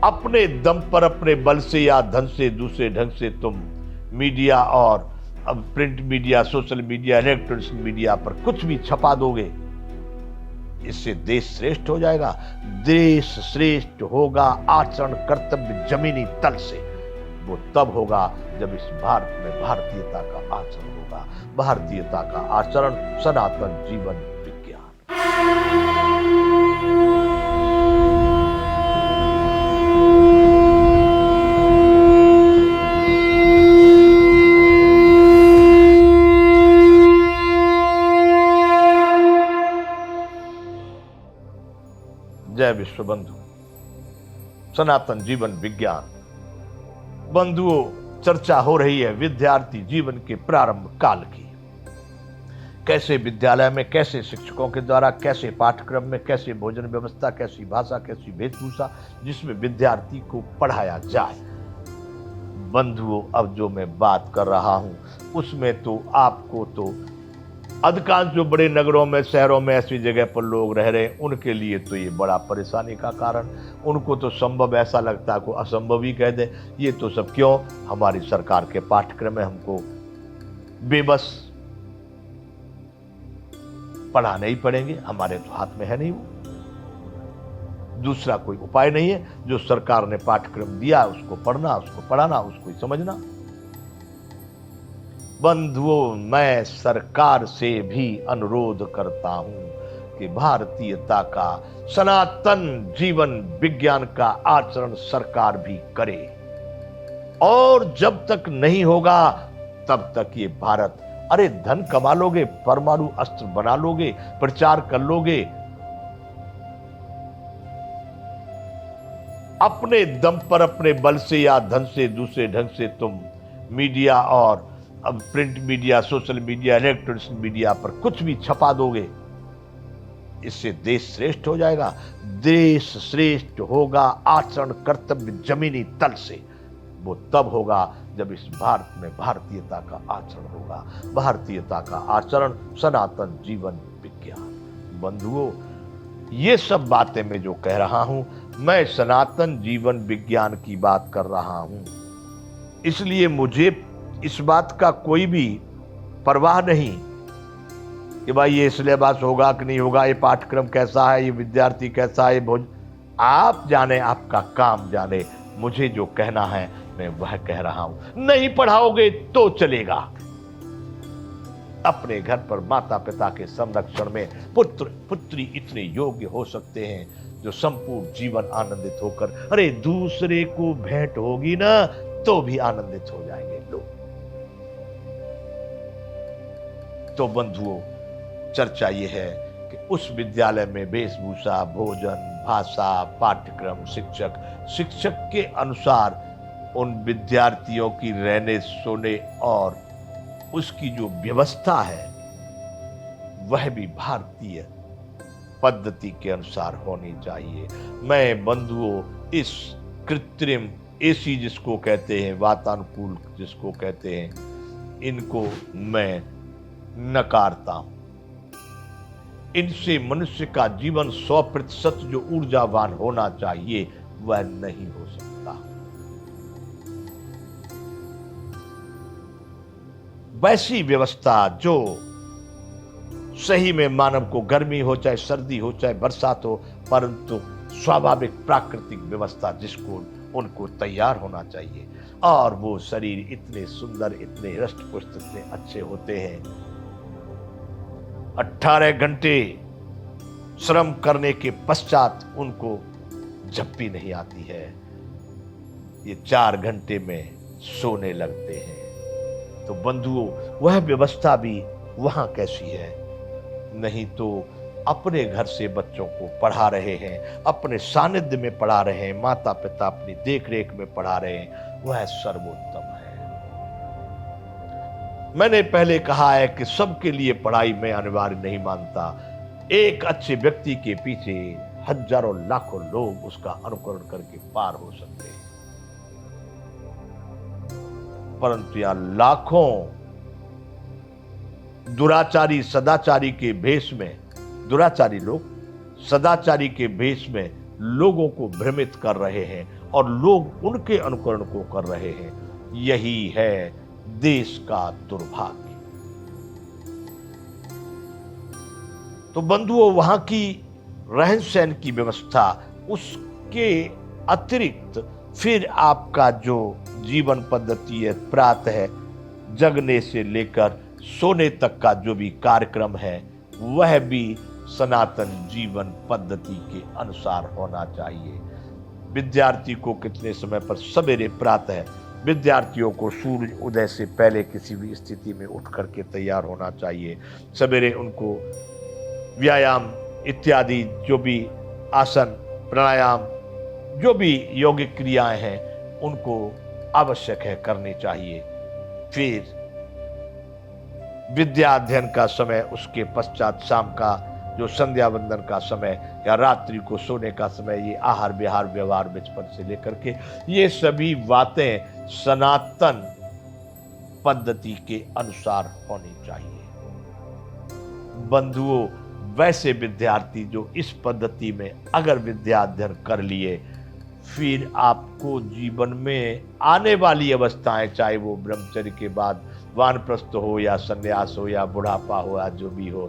अपने दम पर, अपने बल से या धन से, दूसरे ढंग से तुम मीडिया और अब print media, social media, electronic media पर कुछ भी छपा दोगे, इससे देश श्रेष्ठ हो जाएगा। देश श्रेष्ठ होगा आचरण कर्तव्य जमीनी तल से। वो तब होगा जब इस भारत में भारतीयता का आचरण होगा। भारतीयता का आचरण, सनातन जीवन विज्ञान। जय विश्व बंधु, सनातन जीवन विज्ञान। बंधुओं, चर्चा हो रही है विद्यार्थी जीवन के प्रारंभ काल की। कैसे विद्यालय में, कैसे शिक्षकों के द्वारा, कैसे पाठ्यक्रम में, कैसे भोजन व्यवस्था, कैसी भाषा, कैसी वेशभूषा, जिसमें विद्यार्थी को पढ़ाया जाए। बंधुओं, अब जो मैं बात कर रहा हूं उसमें तो आपको तो अधिकांश जो बड़े नगरों में, शहरों में ऐसी जगह पर लोग रह रहे हैं, उनके लिए तो ये बड़ा परेशानी का कारण। उनको तो संभव ऐसा लगता है को असंभव ही कह दे। ये तो सब क्यों? हमारी सरकार के पाठ्यक्रम में हमको बेबस पढ़ाने ही पड़ेंगे, हमारे तो हाथ में है नहीं वो। दूसरा कोई उपाय नहीं है। जो सरकार ने पाठ्यक्रम दिया उसको पढ़ना, उसको पढ़ाना, उसको ही समझना। बंधुओं, मैं सरकार से भी अनुरोध करता हूं कि भारतीयता का, सनातन जीवन विज्ञान का आचरण सरकार भी करे। और जब तक नहीं होगा तब तक ये भारत, अरे धन कमा लोगे, परमाणु अस्त्र बना लोगे, प्रचार कर लोगे, अपने दम पर, अपने बल से या धन से, दूसरे ढंग से तुम मीडिया और अब print media, social media, electronic media पर कुछ भी छपा दोगे, इससे देश श्रेष्ठ हो जाएगा। देश श्रेष्ठ होगा आचरण कर्तव्य जमीनी तल से। वो तब होगा जब इस भारत में भारतीयता का आचरण होगा। भारतीयता का आचरण, सनातन जीवन विज्ञान। बंधुओं, ये सब बातें मैं जो कह रहा हूं, मैं सनातन जीवन विज्ञान की बात कर रहा हूं। इसलिए मुझे इस बात का कोई भी परवाह नहीं कि भाई ये सिलेबस होगा कि नहीं होगा, ये पाठ्यक्रम कैसा है, ये विद्यार्थी कैसा है, भोज आप जाने, आपका काम जाने। मुझे जो कहना है मैं वह कह रहा हूं। नहीं पढ़ाओगे तो चलेगा। अपने घर पर माता पिता के संरक्षण में पुत्र पुत्री इतने योग्य हो सकते हैं जो संपूर्ण जीवन आनंदित होकर, अरे दूसरे को भेंट होगी ना तो भी आनंदित हो जाएंगे लोग। तो बंधुओं, चर्चा यह है कि उस विद्यालय में वेशभूषा, भोजन, भाषा, पाठ्यक्रम, शिक्षक के अनुसार उन विद्यार्थियों की रहने, सोने और उसकी जो व्यवस्था है वह भी भारतीय पद्धति के अनुसार होनी चाहिए। मैं बंधुओं, इस कृत्रिम एसी जिसको कहते हैं, वातानुकूल जिसको कहते हैं, इनको मैं नकारता हूं। इनसे मनुष्य का जीवन 100% जो ऊर्जावान होना चाहिए वह नहीं हो सकता। वैसी व्यवस्था जो सही में मानव को गर्मी हो, चाहे सर्दी हो, चाहे बरसात हो, परंतु स्वाभाविक प्राकृतिक व्यवस्था जिसको उनको तैयार होना चाहिए। और वो शरीर इतने सुंदर, इतने हृष्ट पुष्ट, इतने अच्छे होते हैं। 18 घंटे श्रम करने के पश्चात उनको झप्पी नहीं आती है। ये 4 घंटे में सोने लगते हैं। तो बंधुओं, वह व्यवस्था भी वहां कैसी है? नहीं तो अपने घर से बच्चों को पढ़ा रहे हैं, अपने सानिध्य में पढ़ा रहे हैं, माता पिता अपनी देखरेख में पढ़ा रहे हैं, वह सर्वोत्तम है। मैंने पहले कहा है कि सबके लिए पढ़ाई मैं अनिवार्य नहीं मानता। एक अच्छे व्यक्ति के पीछे हजारों लाखों लोग उसका अनुकरण करके पार हो सकते हैं, परंतु यहां लाखों दुराचारी, सदाचारी के भेष में, दुराचारी लोग सदाचारी के भेष में लोगों को भ्रमित कर रहे हैं और लोग उनके अनुकरण को कर रहे हैं। यही है देश का दुर्भाग्य। तो बंधुओं, वहां की रहन सहन की व्यवस्था, उसके अतिरिक्त फिर आपका जो जीवन पद्धति है, प्रातः जगने से लेकर सोने तक का जो भी कार्यक्रम है, वह भी सनातन जीवन पद्धति के अनुसार होना चाहिए। विद्यार्थी को कितने समय पर सवेरे प्रातः विद्यार्थियों को सूर्य उदय से पहले किसी भी स्थिति में उठ करके तैयार होना चाहिए। सवेरे उनको व्यायाम इत्यादि जो भी आसन प्राणायाम जो भी यौगिक क्रियाएं हैं उनको आवश्यक है करनी चाहिए। फिर विद्या अध्ययन का समय, उसके पश्चात शाम का जो संध्या वंदन का समय या रात्रि को सोने का समय, ये आहार विहार व्यवहार बचपन से लेकर के ये सभी बातें सनातन पद्धति के अनुसार होनी चाहिए। बंधुओं, वैसे विद्यार्थी जो इस पद्धति में अगर विद्या अध्ययन कर लिए, फिर आपको जीवन में आने वाली अवस्थाएं, चाहे वो ब्रह्मचर्य के बाद वानप्रस्थ हो या संन्यास हो या बुढ़ापा हो या जो भी हो,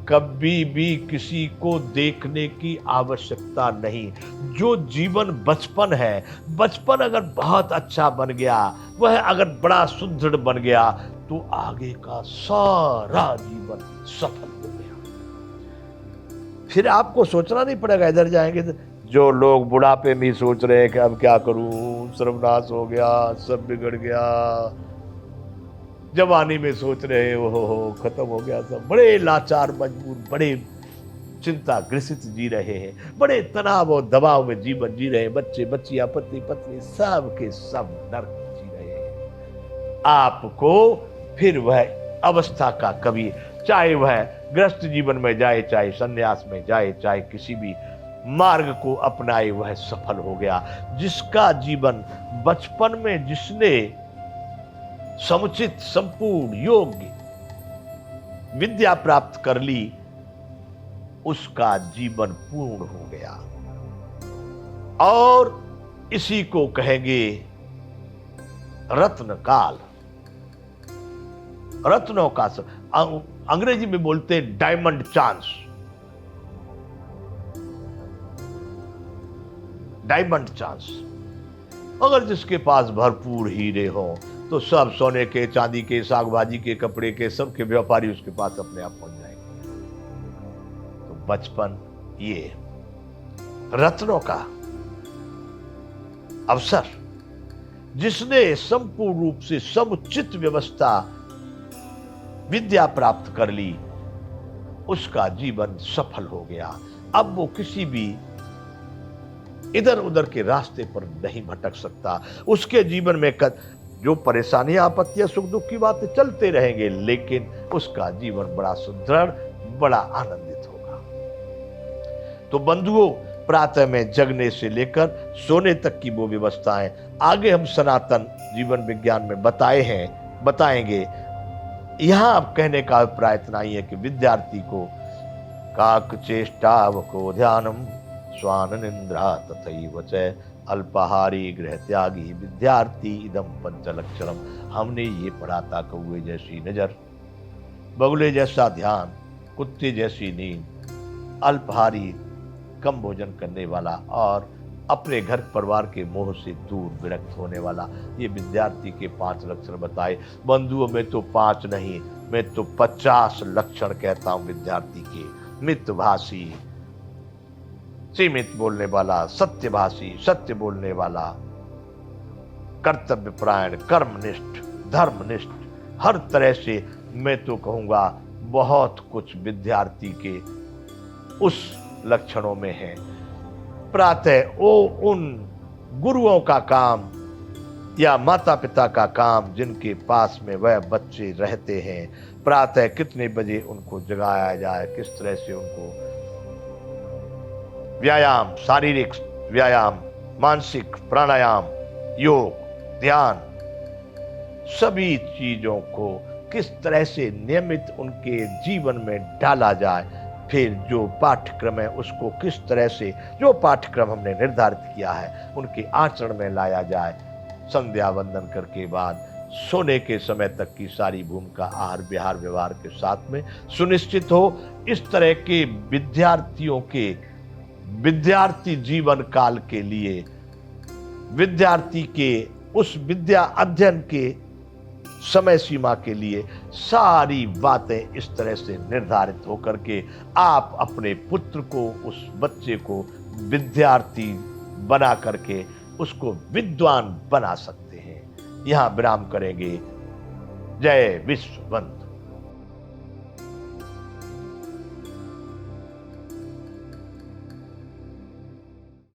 कभी भी किसी को देखने की आवश्यकता नहीं। जो जीवन बचपन है, बचपन अगर बहुत अच्छा बन गया, वह अगर बड़ा सुदृढ़ बन गया, तो आगे का सारा जीवन सफल हो गया। फिर आपको सोचना नहीं पड़ेगा इधर जाएंगे तो। जो लोग बुढ़ापे में सोच रहे हैं कि अब क्या करूं, सर्वनाश हो गया, सब बिगड़ गया, जवानी में सोच रहे हो खत्म हो गया सब, बड़े लाचार मजबूर, बड़े चिंता ग्रसित जी रहे हैं, बड़े तनाव और दबाव में जीवन जी रहे हैं, बच्चे बच्चियां पति पत्नी सब के सब नर्क जी रहे हैं। आपको फिर वह अवस्था का कभी, चाहे वह गृहस्थ जीवन में जाए, चाहे संन्यास में जाए, चाहे किसी भी मार्ग को अपनाए, वह सफल हो गया। जिसका जीवन बचपन में जिसने समुचित संपूर्ण योग्य विद्या प्राप्त कर ली, उसका जीवन पूर्ण हो गया। और इसी को कहेंगे रत्न काल, रत्नों का अंग्रेजी में बोलते हैं डायमंड चांस, डायमंड चांस। अगर जिसके पास भरपूर हीरे हो तो सब सोने के, चांदी के, साग भाजी के, कपड़े के, सबके व्यापारी उसके पास अपने आप पहुंच जाएंगे। तो बचपन ये रत्नों का अवसर, जिसने संपूर्ण रूप से समुचित व्यवस्था विद्या प्राप्त कर ली, उसका जीवन सफल हो गया। अब वो किसी भी इधर उधर के रास्ते पर नहीं भटक सकता। उसके जीवन में जो परेशानियां, आपत्तियां, सुख दुख की बातें चलते रहेंगे, लेकिन उसका जीवन बड़ा सुदृढ़, बड़ा आनंदित होगा। तो बंधुओं, प्रातः में जगने से लेकर सोने तक की वो व्यवस्थाएं आगे हम सनातन जीवन विज्ञान में बताएंगे। यहां अब कहने का अभिप्राय इतना ही है कि विद्यार्थी को काक चेष्टाव को ध्यानम स्वान निंद्रा तथैव च अल्पाहारी गृह त्यागी विद्यार्थी इदम पंचलक्षणम। हमने ये पढ़ा था, कौवे जैसी नजर, बगुले जैसा ध्यान, कुत्ते जैसी नींद, अल्पाहारी कम भोजन करने वाला और अपने घर परिवार के मोह से दूर विरक्त होने वाला, ये विद्यार्थी के 5 लक्षण बताए। बंधुओं, में तो 5 नहीं, मैं तो 50 लक्षण कहता हूं विद्यार्थी के। मितभाषी, सीमित बोलने वाला, सत्यभाषी, सत्य बोलने वाला, कर्तव्यपरायण, कर्मनिष्ठ, धर्मनिष्ठ, हर तरह से मैं तो कहूंगा बहुत कुछ विद्यार्थी के उस लक्षणों में है। प्रातः उन गुरुओं का काम या माता पिता का काम जिनके पास में वह बच्चे रहते हैं, प्रातः कितने बजे उनको जगाया जाए, किस तरह से उनको व्यायाम, शारीरिक व्यायाम, मानसिक प्राणायाम, योग, ध्यान, सभी चीजों को किस तरह से नियमित उनके जीवन में डाला जाए, फिर जो पाठ्यक्रम है उसको किस तरह से, जो पाठ्यक्रम हमने निर्धारित किया है उनके आचरण में लाया जाए। संध्या वंदन करके बाद सोने के समय तक की सारी भूमिका आहार विहार व्यवहार के साथ में सुनिश्चित हो। इस तरह के विद्यार्थियों के विद्यार्थी जीवन काल के लिए, विद्यार्थी के उस विद्या अध्ययन के समय सीमा के लिए सारी बातें इस तरह से निर्धारित होकर के आप अपने पुत्र को, उस बच्चे को विद्यार्थी बना करके उसको विद्वान बना सकते हैं। यहां विराम करेंगे। जय विश्व बंधु।